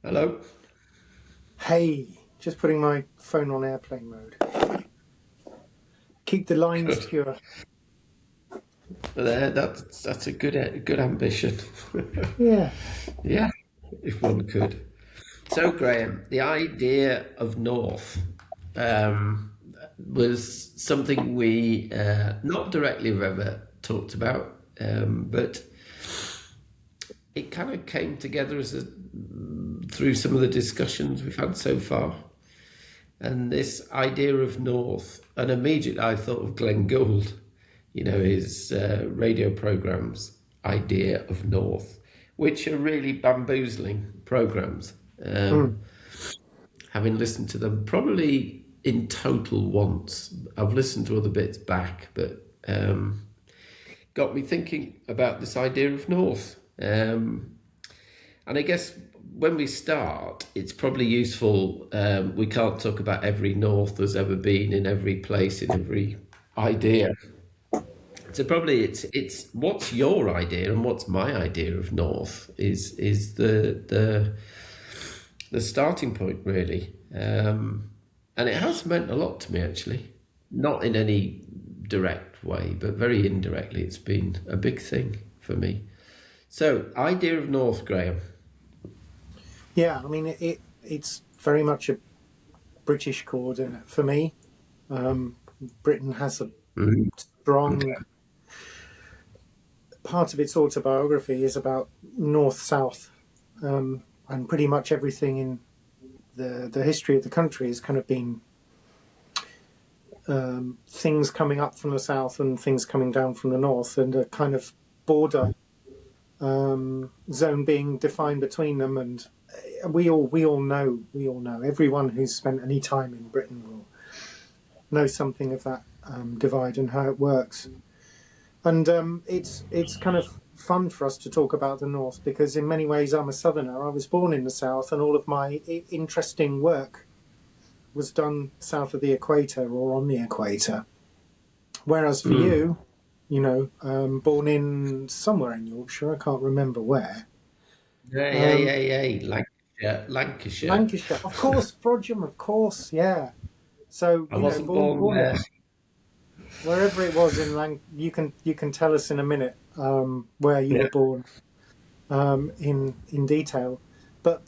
Hello. Hey, just putting my phone on airplane mode. Keep the lines Good. pure. That's a good ambition. Yeah. Yeah, if one could. So, Graham, the idea of North um, was something we not directly have ever talked about, but it kind of came together through some of the discussions we've had so far. And this idea of North, and immediately I thought of Glenn Gould, his radio programs idea of North, which are really bamboozling programs. Mm. Having listened to them probably in total once, I've listened to other bits back, but got me thinking about this idea of North. And I guess when we start, it's probably useful. We can't talk about every North there's ever been in every place, in every idea. So probably it's what's your idea and what's my idea of North is the starting point really, and it has meant a lot to me actually. Not in any direct way, but very indirectly, it's been a big thing for me. So idea of North, Graham. Yeah, I mean, it's very much a British chord in it for me. Um, Britain has a Mm. strong part of its autobiography is about North South, and pretty much everything in the history of the country has kind of been things coming up from the south and things coming down from the north, and a kind of border zone being defined between them. And we all know everyone who's spent any time in Britain will know something of that divide and how it works. And it's kind of fun for us to talk about the north because in many ways I'm a southerner. I was born in the south, and all of my interesting work was done south of the equator or on the equator. Whereas for Mm. you, born in somewhere in Yorkshire, I can't remember where. Yeah, yeah, Um, yeah, yeah. Lancashire, Lancashire. Lancashire, of course, Frodsham, of course, yeah. So I you know, wasn't born born born there. at wherever it was in you can tell us in a minute where you Yeah. were born in detail, but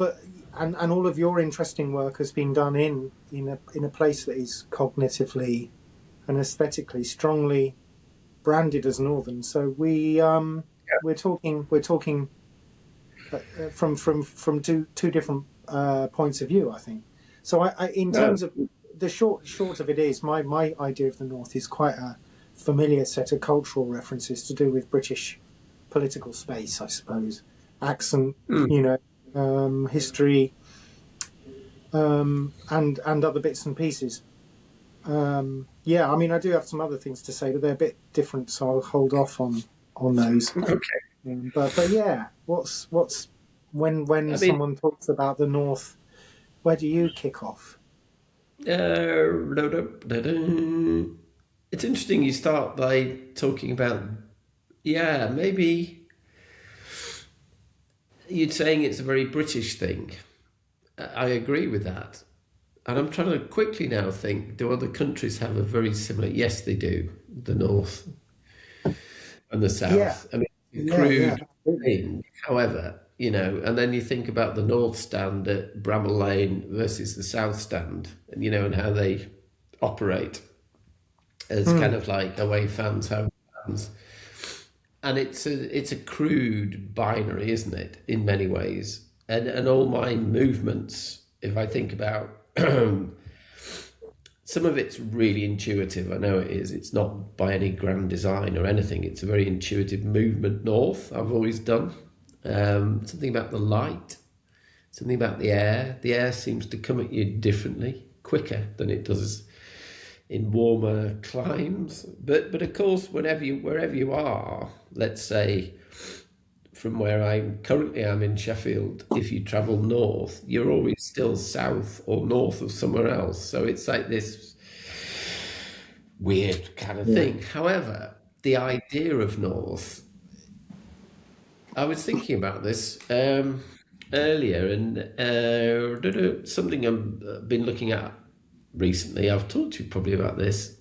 and all of your interesting work has been done in a place that is cognitively and aesthetically strongly branded as northern. So we're talking from two different points of view, I think. So in No. terms of the short of it is my idea of the North is quite a familiar set of cultural references to do with British political space, I suppose, accent, Mm. history, and other bits and pieces. Yeah, I mean, I do have some other things to say, but they're a bit different, so I'll hold off on those. Okay. But yeah, what's when I mean, someone talks about the North, where do you kick off? it's interesting you start by talking about, yeah, maybe you're saying it's a very British thing. I agree with that. And I'm trying to quickly now think, do other countries have a very similar? Yes, they do. The North and the Yeah, South. I mean, it's a yeah, crude absolutely. thing. However, and then you think about the North Stand at Bramall Lane versus the South Stand, and how they operate as kind Hmm. of like away fans, home fans. And it's a crude binary, isn't it, in many ways? And all my movements, if I think about some of it's really intuitive. I know it is. It's not by any grand design or anything. It's a very intuitive movement north. I've always done something about the light, something about the air. The air seems to come at you differently, quicker than it does in warmer climes. But of course, wherever you are, let's say from where I'm currently am in Sheffield, if you travel north, you're always still south or north of somewhere else. So it's like this weird kind of Yeah. thing. However, the idea of north, I was thinking about this. earlier, and something I've been looking at recently. I've talked to you probably about this.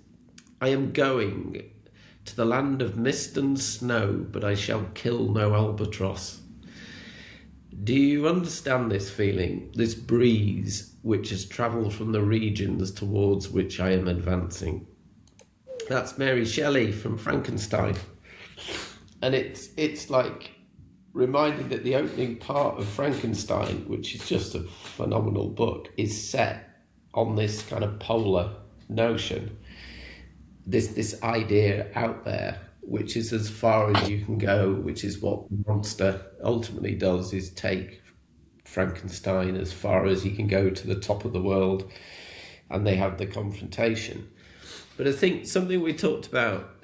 I am going to the land of mist and snow, but I shall kill no albatross. Do you understand this feeling, this breeze which has travelled from the regions towards which I am advancing? That's Mary Shelley from Frankenstein. And it's like reminding that the opening part of Frankenstein, which is just a phenomenal book, is set on this kind of polar notion, this idea out there, which is as far as you can go, which is what the monster ultimately does, is take Frankenstein as far as he can go to the top of the world, and they have the confrontation. But I think something we talked about,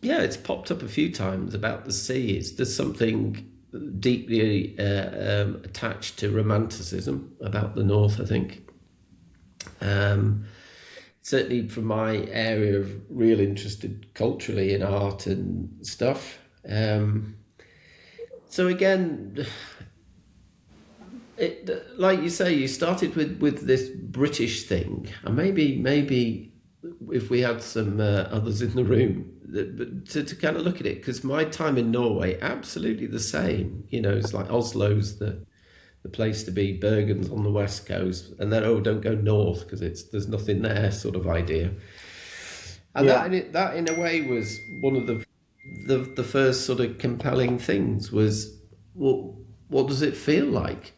it's popped up a few times about the sea. There's something deeply attached to romanticism about the North, I think. Certainly from my area of real interest culturally in art and stuff. So again, like you say, you started with this British thing, and maybe if we had some others in the room, to kind of look at it, because my time in Norway, absolutely the same. It's like Oslo's the place to be, Bergen's on the west coast, and then don't go north because there's nothing there, sort of idea. And Yeah. that in a way was one of the first sort of compelling things was, what does it feel like?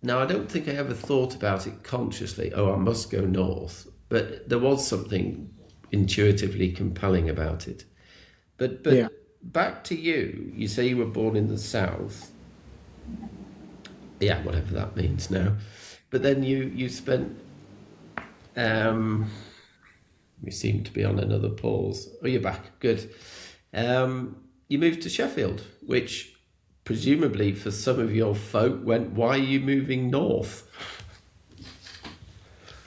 Now, I don't think I ever thought about it consciously. I must go north, but there was something intuitively compelling about it. But Yeah. back to you. You say you were born in the south. Yeah, whatever that means now. But then you spent. We seem to be on another pause. Oh, you're back. Good. You moved to Sheffield, which presumably for some of your folk went, why are you moving north?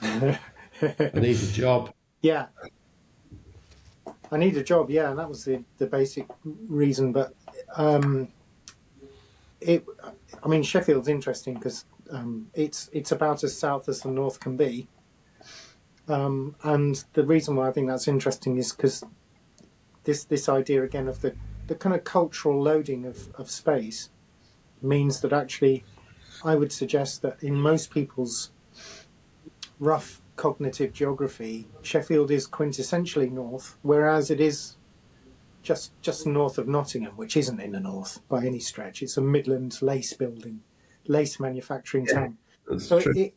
I need a job. Yeah. I need a job. Yeah, and that was the basic reason. But Sheffield's interesting because it's about as south as the north can be. And the reason why I think that's interesting is because this idea again of the kind of cultural loading of space means that actually I would suggest that in most people's rough cognitive geography, Sheffield is quintessentially north, whereas it is just north of Nottingham, which isn't in the north by any stretch. It's a Midland lace manufacturing town. That's So true.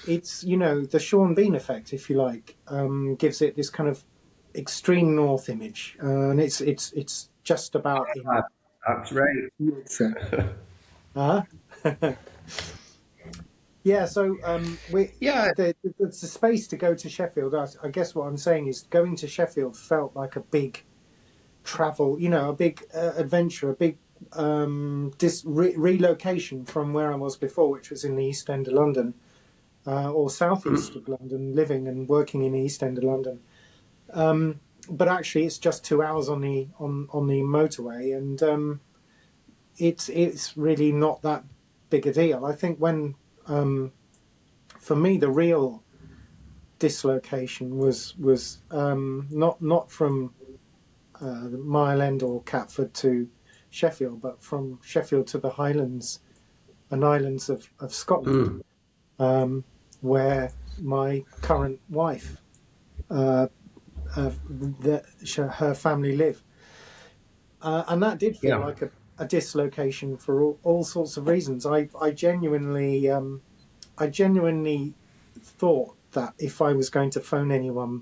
it's the Sean Bean effect, if you like, gives it this kind of extreme north image, and it's just about in. That's right. Yeah, so Yeah. there's a space to go to Sheffield. I guess what I'm saying is going to Sheffield felt like a big travel, a big adventure, a big relocation from where I was before, which was in the East End of London, or southeast of London, living and working in the East End of London. But actually, it's just 2 hours on the motorway, and it's really not that big a deal. I think when for me the real dislocation was not from Mile End or Catford to Sheffield, but from Sheffield to the Highlands and Islands of Scotland, where my current wife, her family live, and that did feel like a dislocation for all sorts of reasons. I genuinely thought that if I was going to phone anyone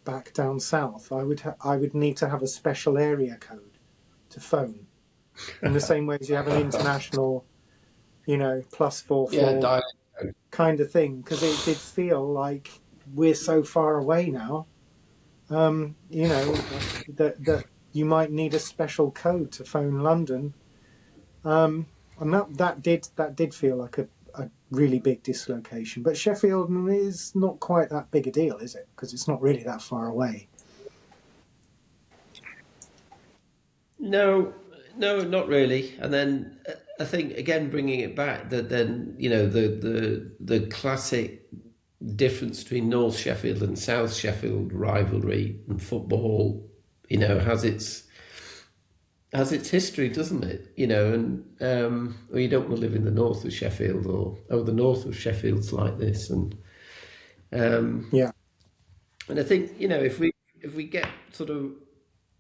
back down south, I would need to have a special area code to phone, in the same way as you have an international, +44 kind of thing, because it did feel like we're so far away now. That you might need a special code to phone London, and that did feel like a really big dislocation. But Sheffield is not quite that big a deal, is it? Because it's not really that far away. No, No, not really. And then I think again bringing it back that then the classic difference between North Sheffield and South Sheffield rivalry and football, has its history, doesn't it? And well, you don't want to live in the north of Sheffield, or the north of Sheffield's like this, um, Yeah. and I think if we get sort of,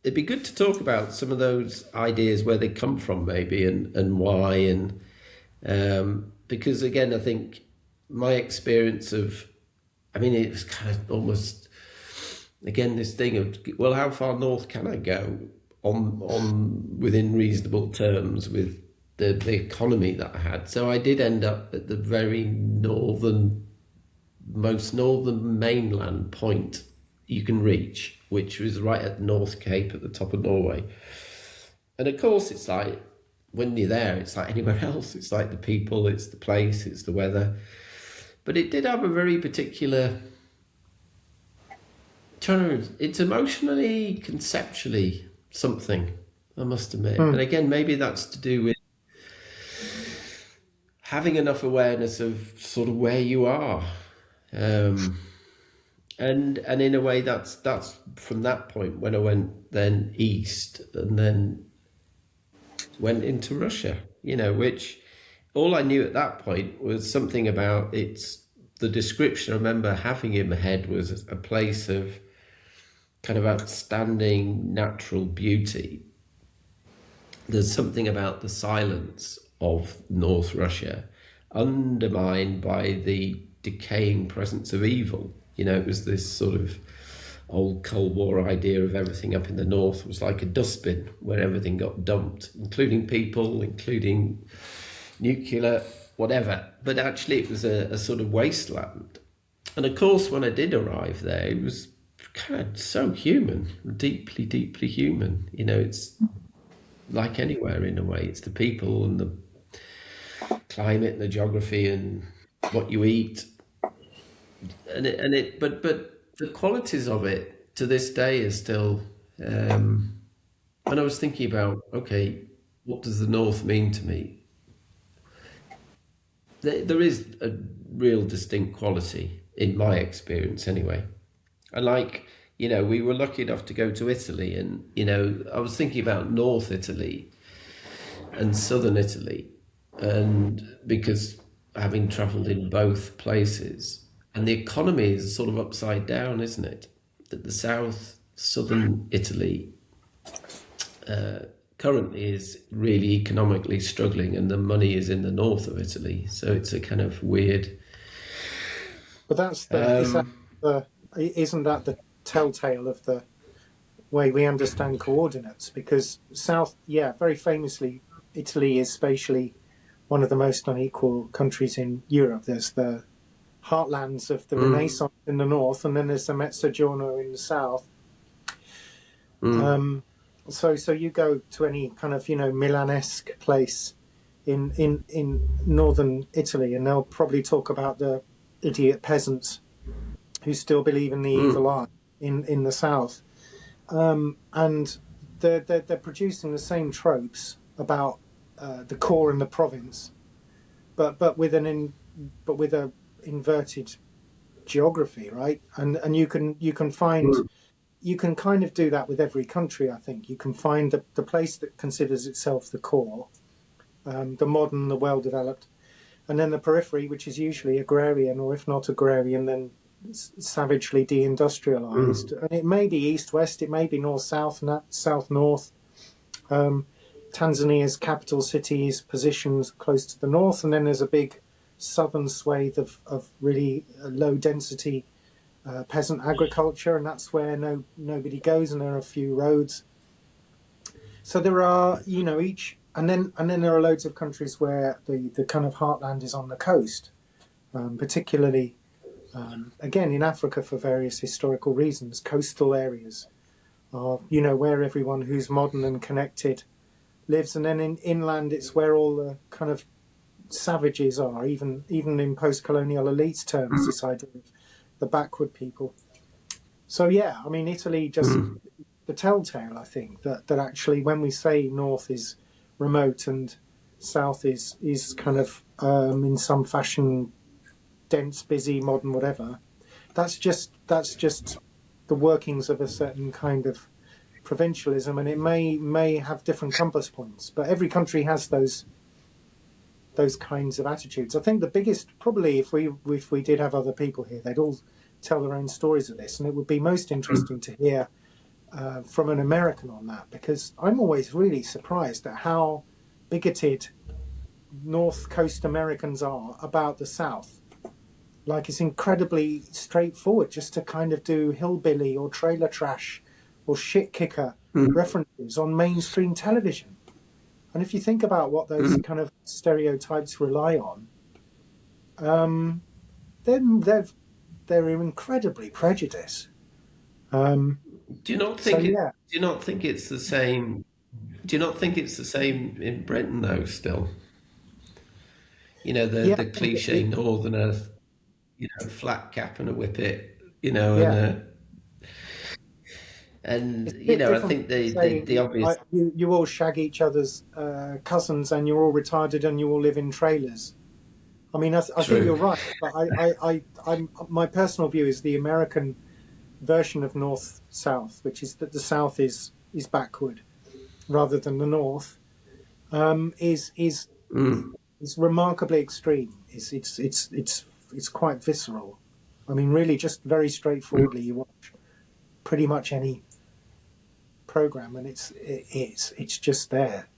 it'd be good to talk about some of those ideas where they come from, maybe, and why, and because again, I think my experience of, I mean, it was kind of almost again this thing of, well, how far north can I go on within reasonable terms with the economy that I had. So I did end up at the very most northern mainland point you can reach, which was right at North Cape at the top of Norway. And of course, it's like when you're there, it's like anywhere else. It's like the people, it's the place, it's the weather. But it did have a very particular turn. It's emotionally, conceptually something, I must admit. And again, maybe that's to do with having enough awareness of sort of where you are. And in a way, that's from that point when I went then east and then went into Russia, which all I knew at that point was something about the description I remember having in my head was a place of kind of outstanding natural beauty. There's something about the silence of North Russia undermined by the decaying presence of evil. It was this sort of old Cold War idea of everything up in the north was like a dustbin where everything got dumped, including people, including nuclear, whatever. But actually it was a sort of wasteland. And of course, when I did arrive there, it was kind of so human, deeply, deeply human. It's like anywhere in a way. It's the people and the climate and the geography and what you eat. But the qualities of it to this day is still. And I was thinking about, okay, what does the North mean to me? There is a real distinct quality in my experience, anyway. And we were lucky enough to go to Italy, and I was thinking about North Italy and Southern Italy, and because having travelled in both places. And the economy is sort of upside down, isn't it? That the southern Italy currently is really economically struggling, and the money is in the north of Italy. So it's a kind of weird. But isn't that the telltale of the way we understand coordinates? Because very famously, Italy is spatially one of the most unequal countries in Europe. There's the heartlands of the Renaissance in the north, and then there's the Mezzogiorno in the south. So you go to any kind of Milanesque place in northern Italy, and they'll probably talk about the idiot peasants who still believe in the evil eye in the south, and they're producing the same tropes about the core and the province, but with a inverted geography, right? And you can find you can kind of do that with every country. I think you can find the place that considers itself the core, the modern, the well developed, and then the periphery, which is usually agrarian, or if not agrarian, then savagely deindustrialized. And it may be east west, it may be north south, south north. Tanzania's capital city is positioned close to the north, and then there's a big southern swathe of really low density peasant agriculture, and that's where nobody goes, and there are a few roads. So there are each, and then there are loads of countries where the kind of heartland is on the coast, particularly again in Africa for various historical reasons. Coastal areas are where everyone who's modern and connected lives, and then in inland it's where all the kind of savages are, even in post-colonial elites terms, this idea of the backward people. So yeah, I mean, Italy just the telltale, I think, that actually when we say north is remote, and south is kind of in some fashion dense, busy, modern, whatever. That's just the workings of a certain kind of provincialism, and it may have different compass points, but every country has those kinds of attitudes. I think the biggest, probably, if we did have other people here, they'd all tell their own stories of this, and it would be most interesting to hear from an American on that, because I'm always really surprised at how bigoted North Coast Americans are about the South. Like, it's incredibly straightforward just to kind of do hillbilly or trailer trash or shit kicker references on mainstream television. And if you think about what those kind of stereotypes rely on, then they're incredibly prejudiced. Do you not So think it? yeah, Do you not think it's the same? Do you not think it's the same in Britain though? Still, yeah, the I think cliche Northerner, flat cap and a whippet, yeah, and it's a bit I different think from saying the obvious. you all shag each other's cousins and you're all retarded and you all live in trailers. I mean, I think True. you're right, but my personal view is the American version of North South, which is that the South is backward rather than the North, is Mm. remarkably extreme. It's quite visceral. I mean, really, just very straightforwardly, you watch pretty much any program, and it's just there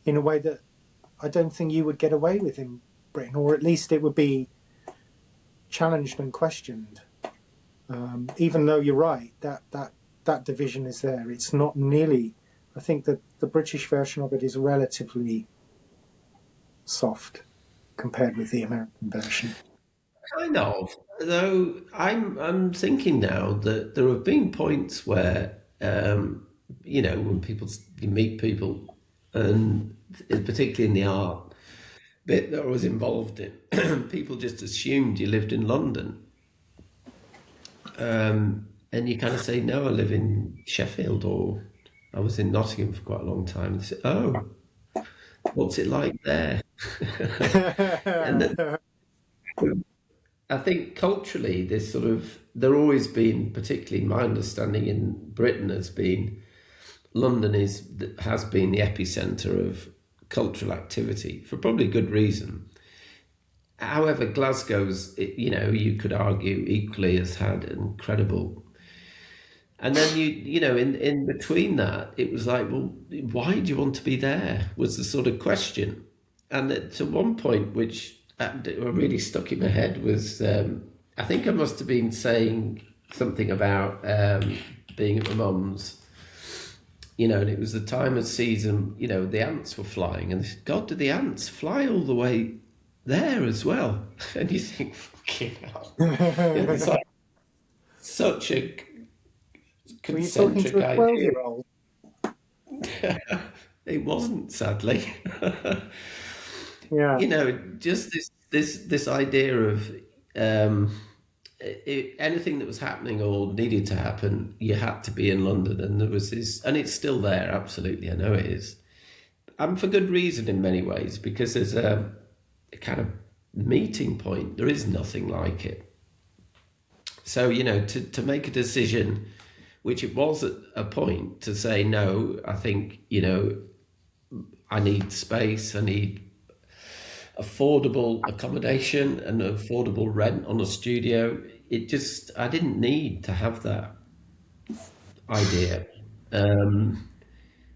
in a way that I don't think you would get away with in Britain, or at least it would be challenged and questioned. Even though you're right, that division is there. It's not nearly. I think that the British version of it is relatively soft compared with the American version. Kind of. Though I'm thinking now that there have been points where when you meet people, and particularly in the art bit that I was involved in, people just assumed you lived in London, and you kind of say, "No, I live in Sheffield," or "I was in Nottingham for quite a long time." They say, "Oh, what's it like there?" And then I think culturally, this sort of there always been, particularly my understanding in Britain, has been London has been the epicenter of cultural activity for probably good reason. However, Glasgow's, you could argue equally has had incredible. And then in between that, it was like, well, why do you want to be there? Was the sort of question. And to one point, which really stuck in my head, was I think I must have been saying something about being at my mum's, and it was the time of season, the ants were flying, and they said, God, do the ants fly all the way there as well? And you think, fucking hell. It's like such a Were you talking concentric to a idea. 12-year-old? It wasn't, sadly. Yeah, Just this idea of um, anything that was happening or needed to happen, you had to be in London, and there was this, and it's still there. Absolutely, I know it is, and for good reason in many ways, because there's a kind of meeting point. There is nothing like it. So to make a decision, which it was at a point, to say no, I think I need space, I need affordable accommodation and affordable rent on a studio. I didn't need to have that idea.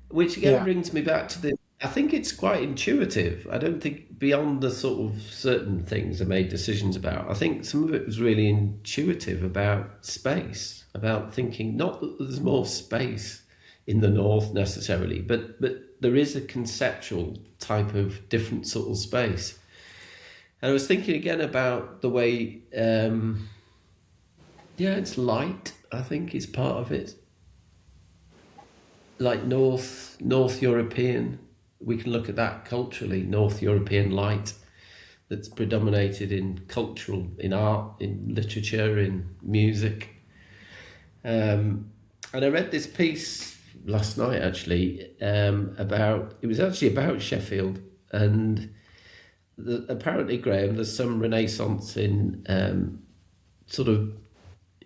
Which again yeah, brings me back to I think it's quite intuitive. I don't think beyond the sort of certain things I made decisions about, I think some of it was really intuitive about space, about thinking not that there's more space in the north necessarily, but there is a conceptual type of different sort of space. And I was thinking again about the way, it's light. I think is part of it. Like North European, we can look at that culturally. North European light that's predominated in art, in literature, in music. And I read this piece last night actually about it was actually about Sheffield, and apparently, Graham, there's some renaissance in sort of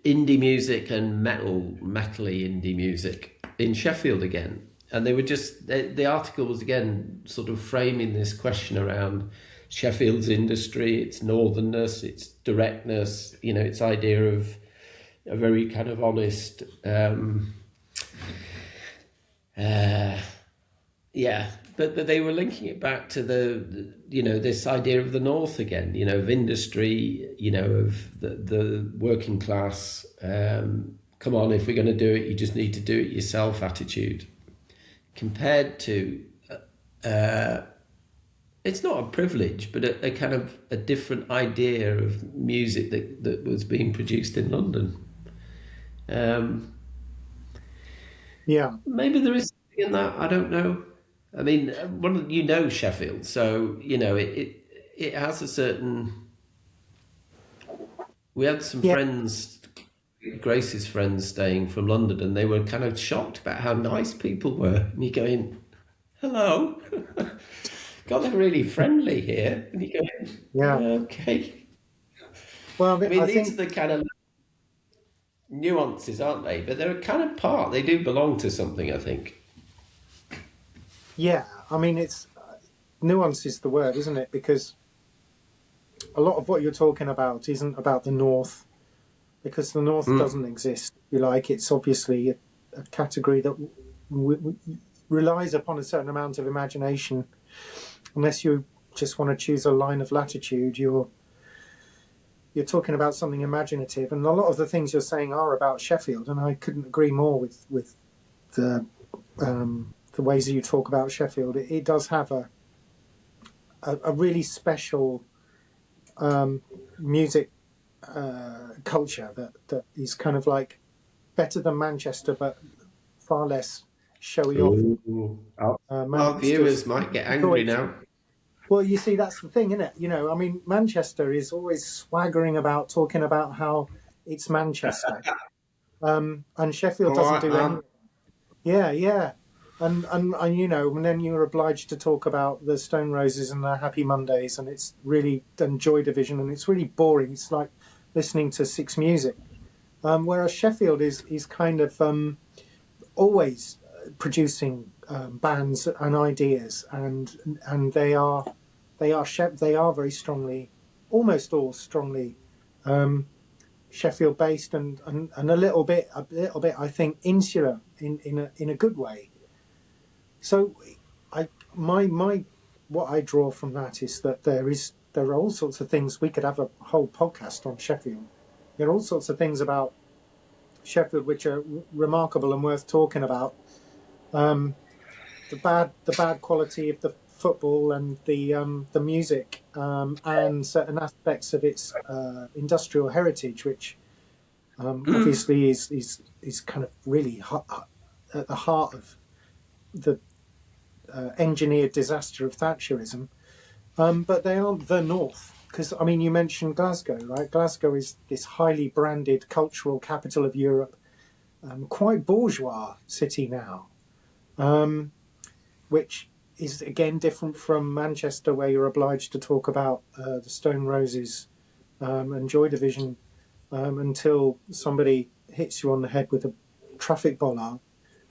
indie music and metally indie music in Sheffield again. And they were just the article was again sort of framing this question around Sheffield's industry, its northernness, its directness, its idea of a very kind of honest, uh, yeah. But they were linking it back to this idea of the North again, of industry, of the working class. Come on, if we're going to do it, you just need to do it yourself attitude. Compared to, it's not a privilege, but a kind of a different idea of music that was being produced in London. Yeah, Maybe there is something in that. I don't know. I mean, Sheffield, so it has a certain. We had some yeah, friends, Grace's friends, staying from London, and they were kind of shocked about how nice people were. And you're going, "Hello, God, they're really friendly here." And you're going, yeah. "Okay." Well, I mean, I these are think, the kind of nuances, aren't they? But they're a kind of part. They do belong to something, I think. yeah, I mean, it's nuance is the word, isn't it? Because a lot of what you're talking about isn't about the North, because the North Mm. doesn't exist. If you like, it's obviously a category that relies upon a certain amount of imagination. Unless you just want to choose a line of latitude, you're talking about something imaginative, and a lot of the things you're saying are about Sheffield, and I couldn't agree more with the ways that you talk about Sheffield. It does have a really special music culture that is kind of like better than Manchester, but far less showy off. Ooh. Our Manchester's viewers might get angry always, now. well, you see, that's the thing, isn't it? I mean, Manchester is always swaggering about talking about how it's Manchester, and Sheffield Oh, doesn't do any. Yeah, yeah. And then you're obliged to talk about the Stone Roses and the Happy Mondays, and it's really and Joy Division, and it's really boring. It's like listening to Six Music. Whereas Sheffield is kind of always producing bands and ideas, and they are very strongly, almost all strongly Sheffield based, and a little bit I think insular in a good way. So my what I draw from that is that there are all sorts of things. We could have a whole podcast on Sheffield. There are all sorts of things about Sheffield which are remarkable and worth talking about. The bad quality of the football and the music, and certain aspects of its industrial heritage, which obviously is kind of really at the heart of the engineered disaster of Thatcherism. But they aren't the North. Because, I mean, you mentioned Glasgow, right? Glasgow is this highly branded cultural capital of Europe, quite bourgeois city now, which is again different from Manchester, where you're obliged to talk about the Stone Roses and Joy Division until somebody hits you on the head with a traffic bollard.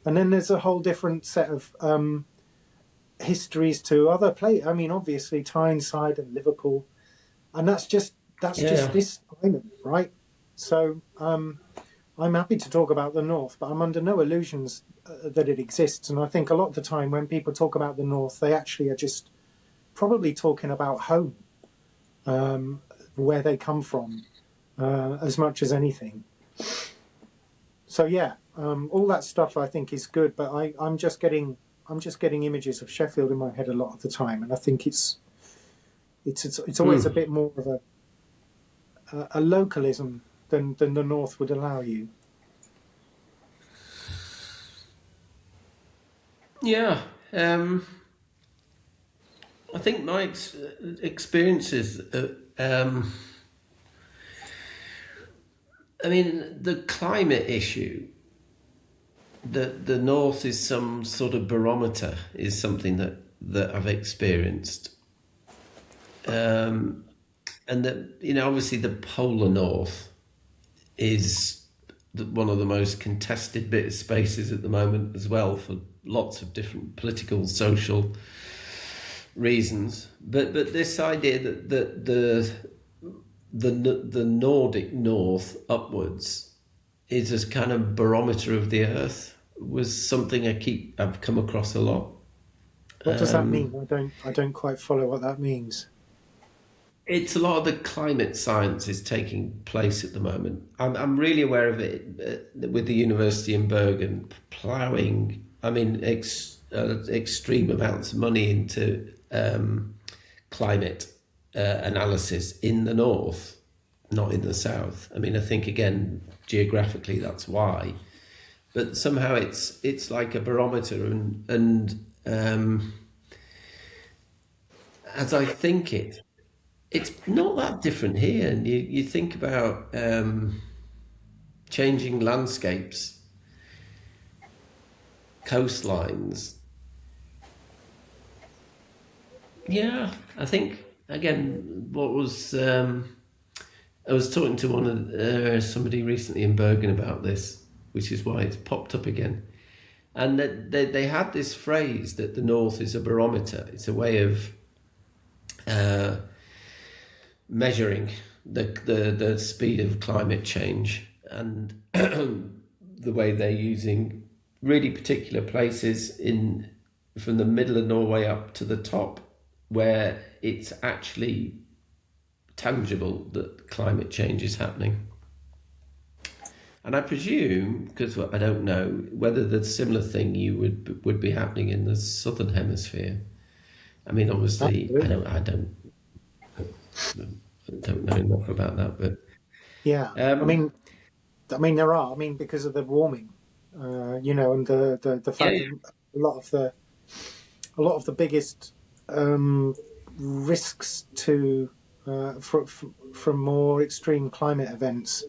And then there's a whole different set of histories to other places. I mean, obviously Tyneside and Liverpool, and that's just Yeah. this island, right? So I'm happy to talk about the North, but I'm under no illusions that it exists. And I think a lot of the time when people talk about the North, they actually are just probably talking about home, where they come from, as much as anything. So yeah, all that stuff I think is good, but I'm just getting images of Sheffield in my head a lot of the time, and I think it's always a bit more of a localism than the North would allow you. Yeah. I think my experiences. I mean, the climate issue the north is some sort of barometer, is something that I've experienced, and that, obviously the polar north is one of the most contested bit of spaces at the moment as well, for lots of different political, social reasons. But this idea that the Nordic north upwards is a kind of barometer of the earth was something I've come across a lot. What does that mean? I don't quite follow what that means. It's a lot of the climate science is taking place at the moment. I'm really aware of it with the university in Bergen ploughing, extreme amounts of money into climate analysis in the north, not in the south. I think, again, geographically that's why, but somehow it's like a barometer, and as I think it's not that different here. And you think about changing landscapes, coastlines. Yeah, I think, again, what was I was talking to somebody recently in Bergen about this, which is why it's popped up again. And that they had this phrase that the north is a barometer. It's a way of measuring the speed of climate change, and the way they're using really particular places from the middle of Norway up to the top, where it's actually tangible that climate change is happening. And I presume, because I don't know, whether the similar thing would be happening in the southern hemisphere. Obviously, Absolutely. I don't know enough about that, but Yeah, there are. Because of the warming, and the yeah, fact that a lot of the biggest risks from more extreme climate events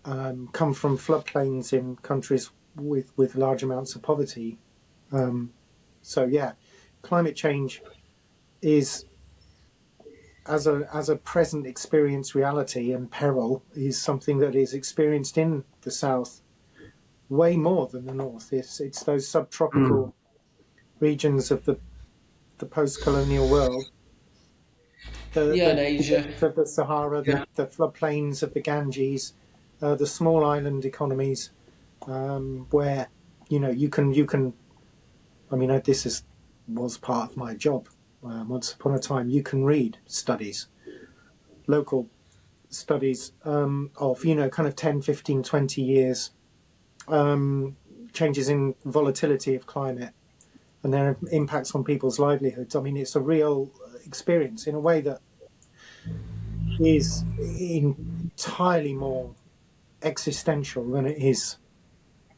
come from floodplains in countries with large amounts of poverty. So yeah, climate change is, as a present experience reality and peril, is something that is experienced in the south way more than the north. It's those subtropical regions of the post-colonial world, yeah, in the Asia, deserts of the Sahara, yeah, the floodplains of the Ganges, the small island economies, where you can. Was part of my job. Once upon a time, you can read local studies of kind of 10, 15, 20 years, changes in volatility of climate and their impacts on people's livelihoods. It's a real experience in a way that is entirely more existential than it is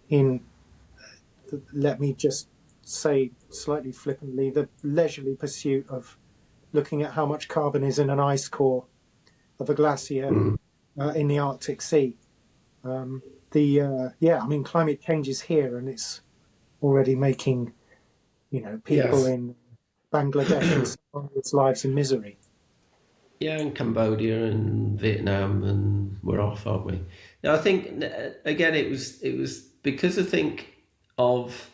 in, let me just say slightly flippantly, the leisurely pursuit of looking at how much carbon is in an ice core of a glacier in the Arctic Sea. Climate change is here, and it's already making people yes, in Bangladesh and so on, its lives in misery. yeah, in Cambodia and Vietnam, and we're off, aren't we? Now, I think, again, it was because I think of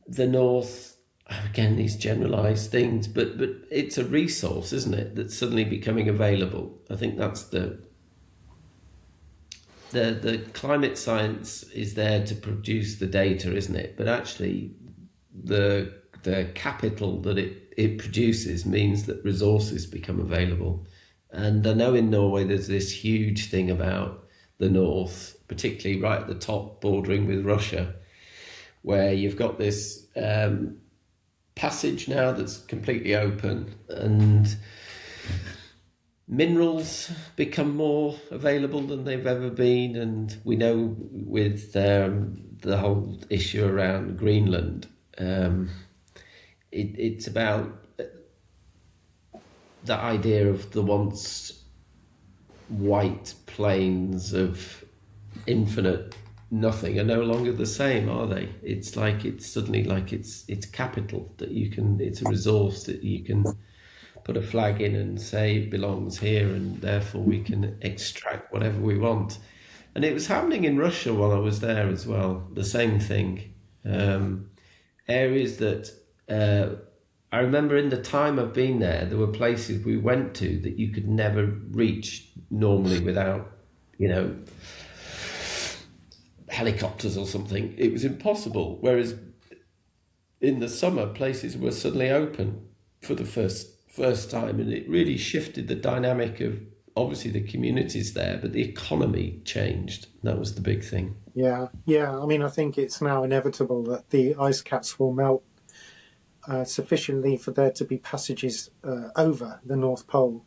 the north, again, these generalized things, but it's a resource, isn't it, that's suddenly becoming available. I think that's the climate science is there to produce the data, isn't it? But actually, the capital that it produces means that resources become available. And I know in Norway there's this huge thing about the north, particularly right at the top, bordering with Russia, where you've got this passage now that's completely open, and minerals become more available than they've ever been. And we know with the whole issue around Greenland, it's about the idea of the once white plains of infinite nothing are no longer the same, are they? It's like it's suddenly like it's capital that you can. It's a resource that you can put a flag in and say it belongs here, and therefore we can extract whatever we want. And it was happening in Russia while I was there as well. The same thing. Um, Areas that I remember in the time I've been there, there were places we went to that you could never reach normally without, you know, helicopters or something. It was impossible. Whereas in the summer, places were suddenly open for the first time, and it really shifted the dynamic of obviously the communities there, but the economy changed. That was the big thing. Yeah, yeah. I mean, I think it's now inevitable that the ice caps will melt sufficiently for there to be passages over the North Pole,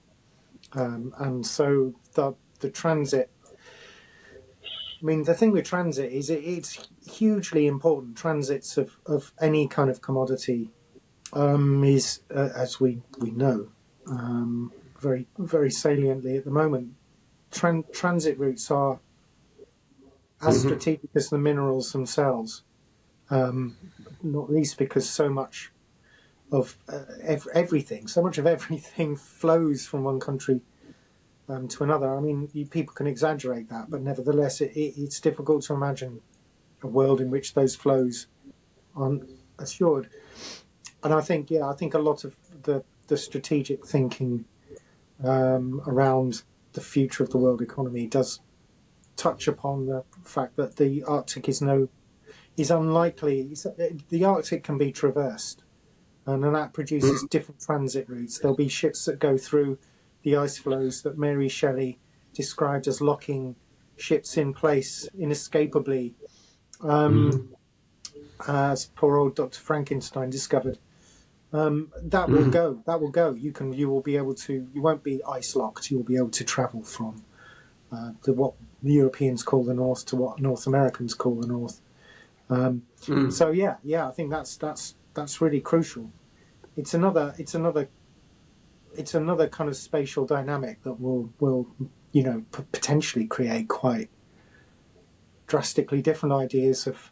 and so the transit. I mean, the thing with transit is it's hugely important. Transits of any kind of commodity is, as we know, very very saliently at the moment. Transit routes are as strategic as the minerals themselves, not least because so much of so much of everything flows from one country to another. I mean, people can exaggerate that, but nevertheless, it's difficult to imagine a world in which those flows aren't assured. And I think, I think a lot of the strategic thinking around the future of the world economy does touch upon the fact that the Arctic is unlikely. The Arctic can be traversed, and then that produces different transit routes. There'll be ships that go through the ice flows that Mary Shelley described as locking ships in place inescapably, as poor old Dr. Frankenstein discovered. That will go. That will go. You will be able to. You won't be ice locked. You will be able to travel from what the Europeans call the North to what North Americans call the North. So I think that's really crucial. It's another kind of spatial dynamic that will potentially create quite drastically different ideas of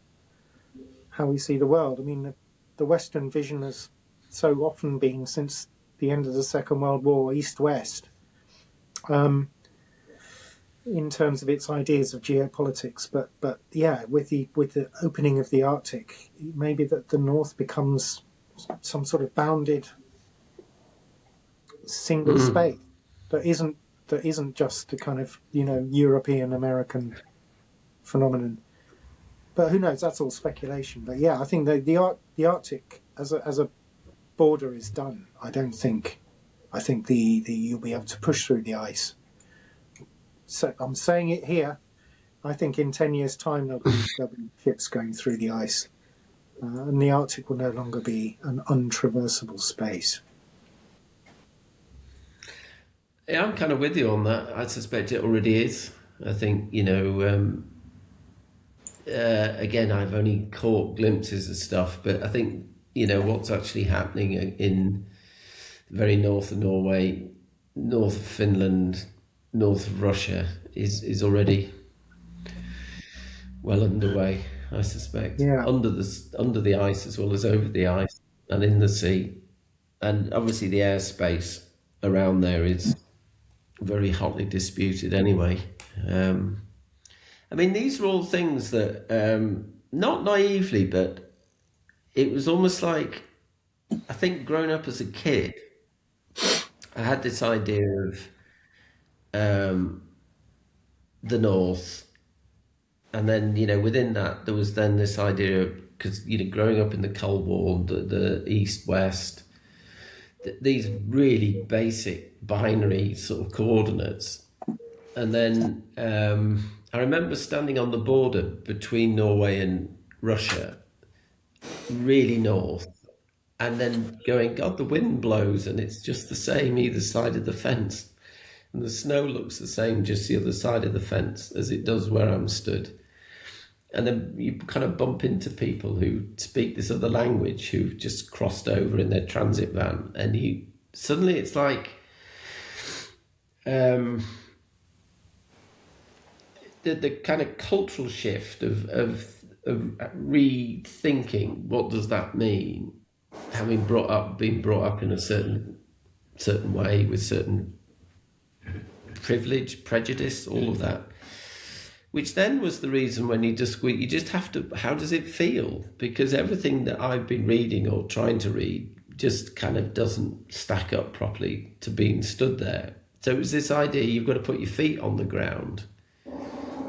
how we see the world. I mean, the Western vision has so often been, since the end of the Second World War, East-West, in terms of its ideas of geopolitics. But with the opening of the Arctic, maybe that the North becomes some sort of bounded single space that isn't just a kind of European American phenomenon. But who knows? That's all speculation. But I think the Arctic as a border is done. I think you'll be able to push through the ice. So I'm saying it here. I think in 10 years' time there'll be ships going through the ice, and the Arctic will no longer be an untraversable space. Yeah, I'm kind of with you on that. I suspect it already is. I think, again, I've only caught glimpses of stuff, but I think, what's actually happening in the very north of Norway, north of Finland, north of Russia is already well underway, I suspect. Yeah. Under the ice as well as over the ice and in the sea. And obviously the airspace around there is very hotly disputed anyway. I mean, these are all things that, not naively, but it was almost like, I think growing up as a kid, I had this idea of the North, and then, within that, there was then this idea of, because, growing up in the Cold War, the East-West, these really basic binary sort of coordinates. And then I remember standing on the border between Norway and Russia, really north, and then going, God, the wind blows and it's just the same either side of the fence. And the snow looks the same just the other side of the fence as it does where I'm stood. And then you kind of bump into people who speak this other language who've just crossed over in their transit van. And suddenly it's like, the kind of cultural shift of rethinking what does that mean, having been brought up in a certain way with certain privilege, prejudice, all of that. Which then was the reason when you just have to, how does it feel? Because everything that I've been reading or trying to read just kind of doesn't stack up properly to being stood there. So it was this idea you've got to put your feet on the ground.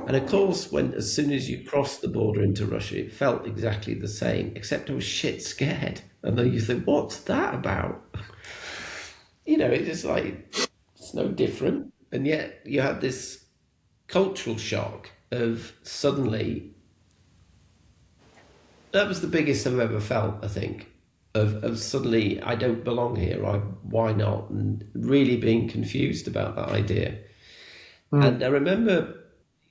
And of course, as soon as you crossed the border into Russia, it felt exactly the same, except I was shit scared. And then you think, what's that about? It's just like, it's no different. And yet you had this cultural shock of suddenly, that was the biggest I've ever felt, I think, of suddenly I don't belong here, why not? And really being confused about that idea. And I remember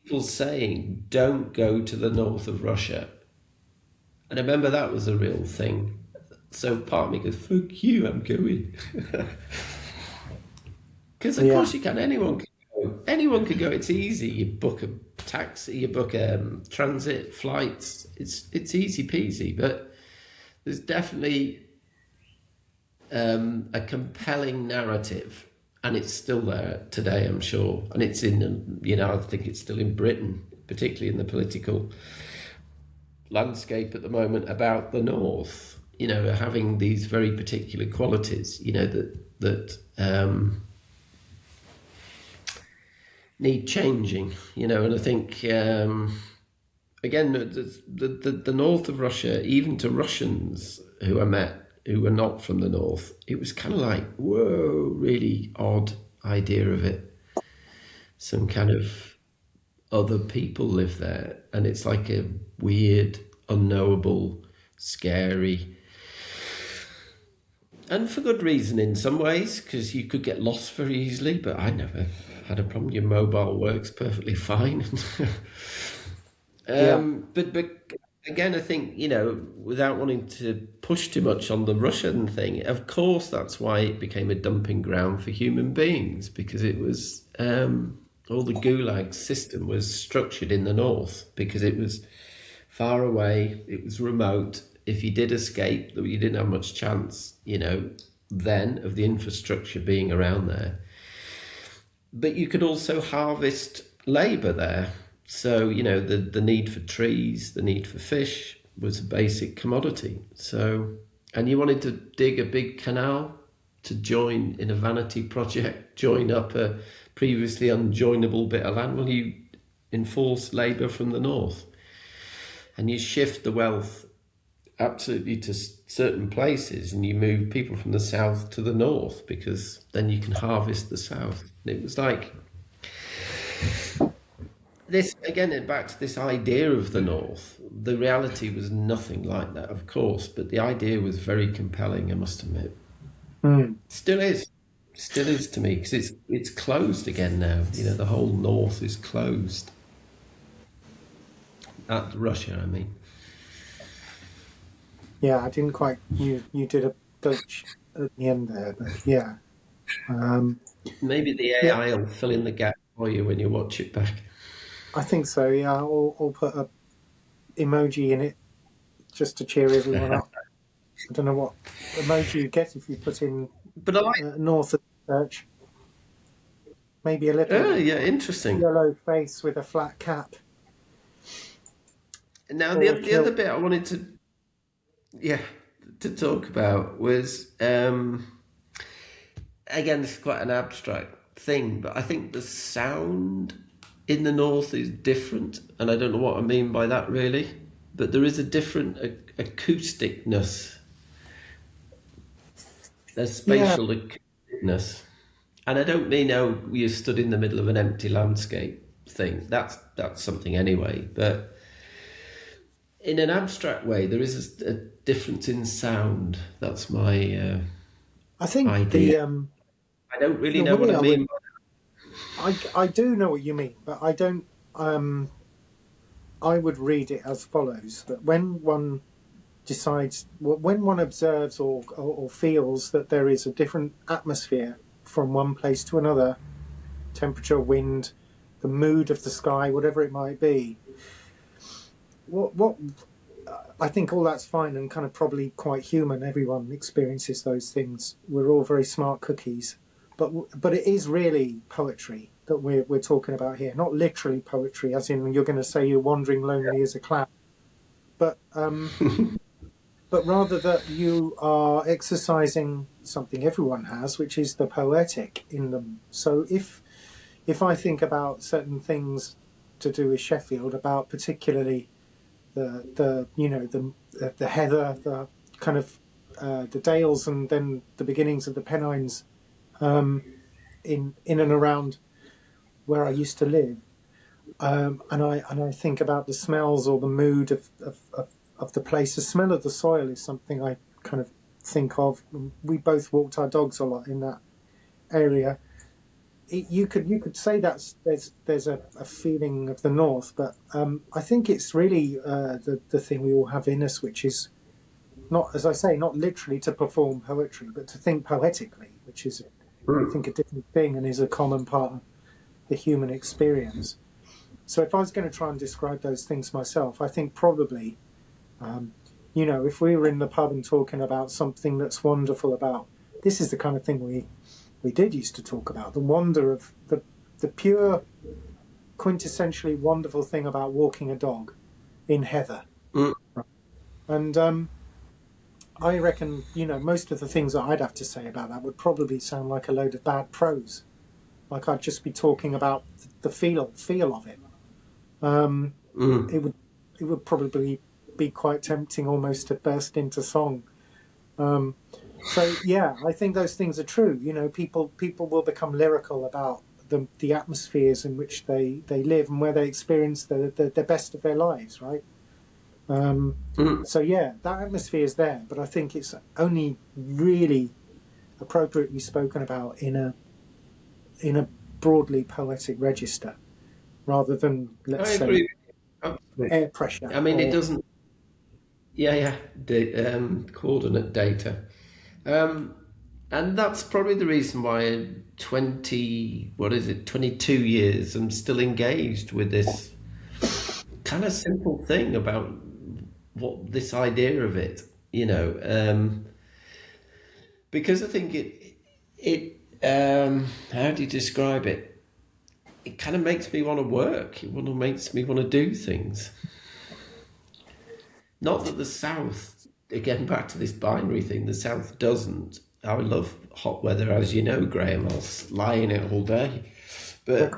people saying, don't go to the north of Russia. And I remember that was a real thing. So part of me goes, fuck you, I'm going. Because of course you can, anyone can go. Anyone can go, it's easy. You book a taxi, you book transit, flights, it's easy peasy. But there's definitely a compelling narrative, and it's still there today, I'm sure. And it's in, I think it's still in Britain, particularly in the political landscape at the moment, about the North, having these very particular qualities, that need changing, and I think, again, the north of Russia, even to Russians who I met, who were not from the north, it was kind of like, whoa, really odd idea of it. Some kind of other people live there, and it's like a weird, unknowable, scary, and for good reason in some ways, because you could get lost very easily, but I never had a problem. Your mobile works perfectly fine. But again, I think, without wanting to push too much on the Russian thing, of course, that's why it became a dumping ground for human beings, because it was, all the Gulag system was structured in the north, because it was far away, it was remote. If you did escape, you didn't have much chance, then of the infrastructure being around there. But you could also harvest labour there. So, the need for trees, the need for fish was a basic commodity. So, and you wanted to dig a big canal to join in a vanity project, join up a previously unjoinable bit of land. Well, you enforce labour from the north and you shift the wealth absolutely to certain places, and you move people from the south to the north, because then you can harvest the south. And it was like this, again, back to this idea of the north. The reality was nothing like that, of course, but the idea was very compelling, I must admit. Still is to me, because it's closed again now. The whole north is closed. At Russia, I mean. Yeah, I didn't quite. You did a Dutch at the end there, but yeah. Maybe the AI will fill in the gap for you when you watch it back. I think so. Yeah, or put a emoji in it just to cheer everyone up. I don't know what emoji you get if you put in But I like north of search. Maybe a little interesting. yellow face with a flat cap. Now the other bit I wanted to talk about was, again, this is quite an abstract thing, but I think the sound in the north is different, and I don't know what I mean by that really, but there is a different acousticness, a spatial acousticness, and I don't mean you stood in the middle of an empty landscape thing. That's something anyway, but in an abstract way, there is a difference in sound. That's my I think idea. I don't really know what I mean. I do know what you mean, but I don't. I would read it as follows: that when one decides, when one observes or feels that there is a different atmosphere from one place to another, temperature, wind, the mood of the sky, whatever it might be. What I think all that's fine and kind of probably quite human. Everyone experiences those things. We're all very smart cookies, but it is really poetry that we're talking about here. Not literally poetry, as in you're going to say you're wandering lonely as a cloud, but rather that you are exercising something everyone has, which is the poetic in them. So if I think about certain things to do with Sheffield, about particularly the heather, the kind of the dales, and then the beginnings of the Pennines, in and around where I used to live, and I think about the smells or the mood of the place. The smell of the soil is something I kind of think of. We both walked our dogs a lot in that area. You could say there's a feeling of the north, but I think it's really the thing we all have in us, which is not, as I say, not literally to perform poetry, but to think poetically, which is, I think, a different thing and is a common part of the human experience. So if I was going to try and describe those things myself, I think probably, if we were in the pub and talking about something that's wonderful about, this is the kind of thing we did used to talk about, the wonder of the pure, quintessentially wonderful thing about walking a dog in heather. And I reckon, most of the things that I'd have to say about that would probably sound like a load of bad prose. Like I'd just be talking about the feel of it. It would probably be quite tempting almost to burst into song. So yeah, I think those things are true. People will become lyrical about the atmospheres in which they live and where they experience the best of their lives, right? So yeah, that atmosphere is there, but I think it's only really appropriately spoken about in a broadly poetic register, rather than, let's say, air pressure. I mean, it doesn't. Yeah. The coordinate data. And that's probably the reason why in 22 years, I'm still engaged with this kind of simple thing about what this idea of it, because I think how do you describe it? It kind of makes me want to work. Makes me want to do things. Not that the South, again, back to this binary thing, the South doesn't. I love hot weather, as you know, Graham. I'll lie in it all day. But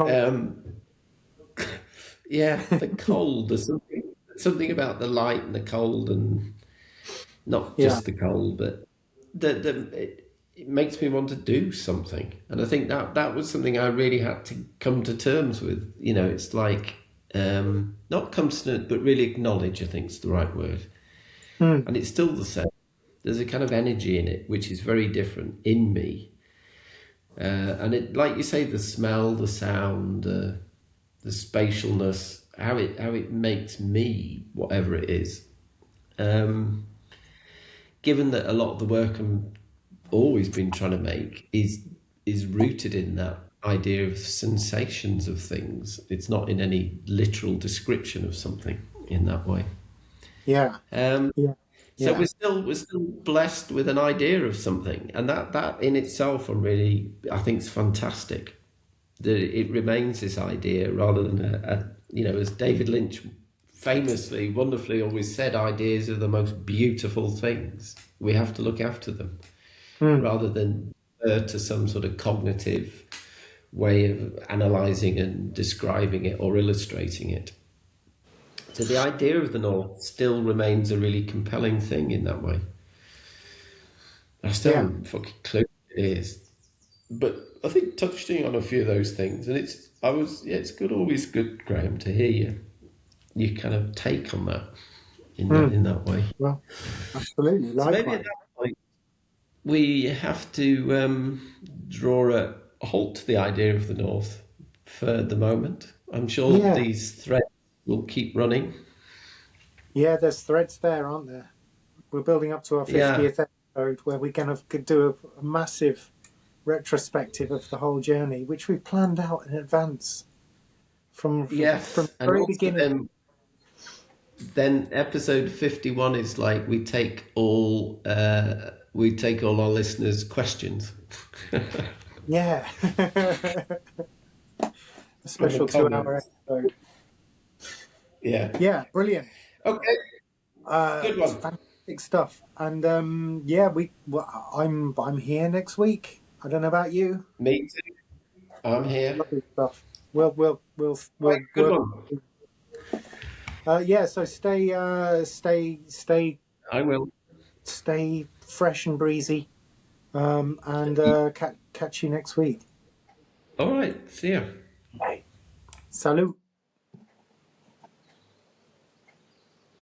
yeah, the cold. There's something about the light and the cold, and not just the cold, but it makes me want to do something. And I think that was something I really had to come to terms with. It's like not come to terms, but really acknowledge, I think is the right word. And it's still the same. There's a kind of energy in it which is very different in me, and it, like you say, the smell, the sound, the spatialness, how it makes me whatever it is. Given that a lot of the work I'm always been trying to make is rooted in that idea of sensations of things. It's not in any literal description of something in that way. Yeah. So we're still blessed with an idea of something, and that in itself, I think is fantastic. That it remains this idea rather than as David Lynch famously, wonderfully always said, ideas are the most beautiful things. We have to look after them rather than to some sort of cognitive way of analysing and describing it or illustrating it. So the idea of the North still remains a really compelling thing in that way. I still haven't fucking clue what it is. But I think touching on a few of those things, and it's always good, Graham, to hear you kind of take on that in that way. Well, absolutely. So maybe at that point we have to draw a halt to the idea of the North for the moment. I'm sure these threads will keep running. Yeah, there's threads there, aren't there? We're building up to our 50th episode where we're going to do a massive retrospective of the whole journey, which we've planned out in advance. from Yes, the and very also beginning. then episode 51 is like we take all our listeners' questions. Yeah. A From the special 2 hour comments. episode. Yeah. Yeah, brilliant. Okay. Good It's one. fantastic stuff. And yeah, I'm here next week. I don't know about you. Me too. I'm here. Lovely stuff. Right, good We'll one. yeah. So I will. stay fresh and breezy. And catch you next week. All right. See ya. Salut.